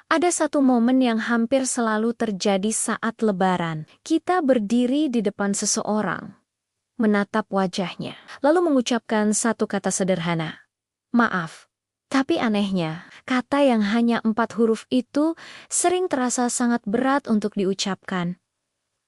Ada satu momen yang hampir selalu terjadi saat Lebaran. Kita berdiri di depan seseorang, menatap wajahnya, lalu mengucapkan satu kata sederhana, "Maaf." Tapi anehnya, kata yang hanya 4 huruf itu sering terasa sangat berat untuk diucapkan.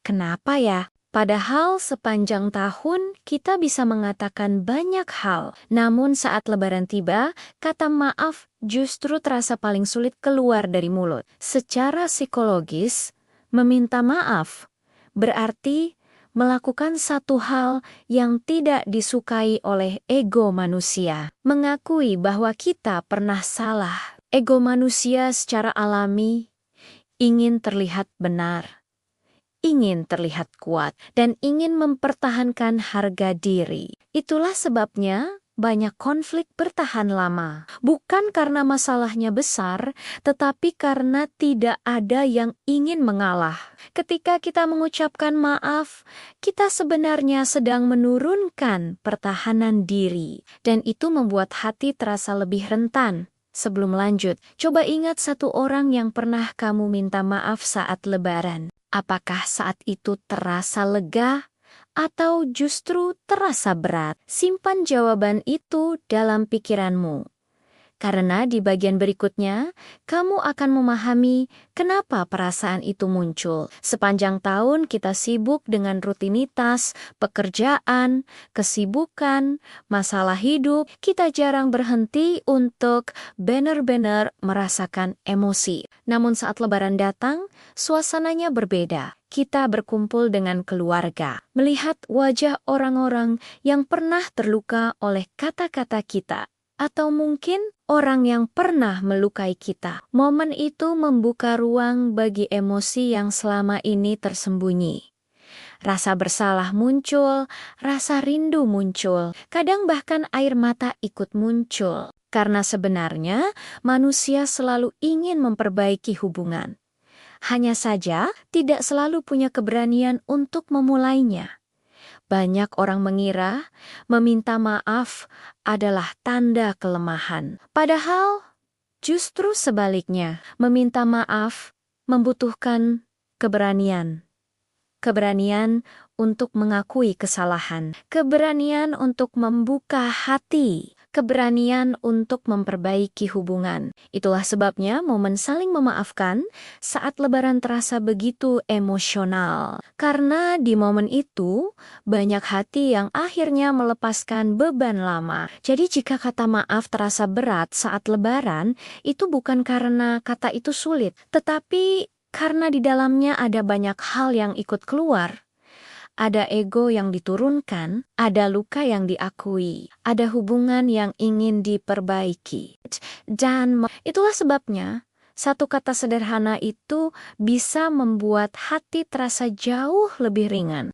Kenapa ya? Padahal sepanjang tahun kita bisa mengatakan banyak hal. Namun saat Lebaran tiba, kata maaf justru terasa paling sulit keluar dari mulut. Secara psikologis, meminta maaf berarti melakukan satu hal yang tidak disukai oleh ego manusia. Mengakui bahwa kita pernah salah. Ego manusia secara alami ingin terlihat benar, ingin terlihat kuat, dan ingin mempertahankan harga diri. Itulah sebabnya banyak konflik bertahan lama. Bukan karena masalahnya besar, tetapi karena tidak ada yang ingin mengalah. Ketika kita mengucapkan maaf, kita sebenarnya sedang menurunkan pertahanan diri, dan itu membuat hati terasa lebih rentan. Sebelum lanjut, coba ingat satu orang yang pernah kamu minta maaf saat Lebaran. Apakah saat itu terasa lega atau justru terasa berat? Simpan jawaban itu dalam pikiranmu. Karena di bagian berikutnya, kamu akan memahami kenapa perasaan itu muncul. Sepanjang tahun kita sibuk dengan rutinitas, pekerjaan, kesibukan, masalah hidup. Kita jarang berhenti untuk benar-benar merasakan emosi. Namun saat Lebaran datang, suasananya berbeda. Kita berkumpul dengan keluarga, melihat wajah orang-orang yang pernah terluka oleh kata-kata kita, atau mungkin orang yang pernah melukai kita. Momen itu membuka ruang bagi emosi yang selama ini tersembunyi. Rasa bersalah muncul, rasa rindu muncul, kadang bahkan air mata ikut muncul. Karena sebenarnya manusia selalu ingin memperbaiki hubungan. Hanya saja tidak selalu punya keberanian untuk memulainya. Banyak orang mengira meminta maaf adalah tanda kelemahan. Padahal justru sebaliknya, meminta maaf membutuhkan keberanian. Keberanian untuk mengakui kesalahan, keberanian untuk membuka hati, keberanian untuk memperbaiki hubungan. Itulah sebabnya momen saling memaafkan saat Lebaran terasa begitu emosional. Karena di momen itu, banyak hati yang akhirnya melepaskan beban lama. Jadi jika kata maaf terasa berat saat Lebaran, itu bukan karena kata itu sulit, tetapi karena di dalamnya ada banyak hal yang ikut keluar. Ada ego yang diturunkan, ada luka yang diakui, ada hubungan yang ingin diperbaiki. Dan itulah sebabnya satu kata sederhana itu bisa membuat hati terasa jauh lebih ringan.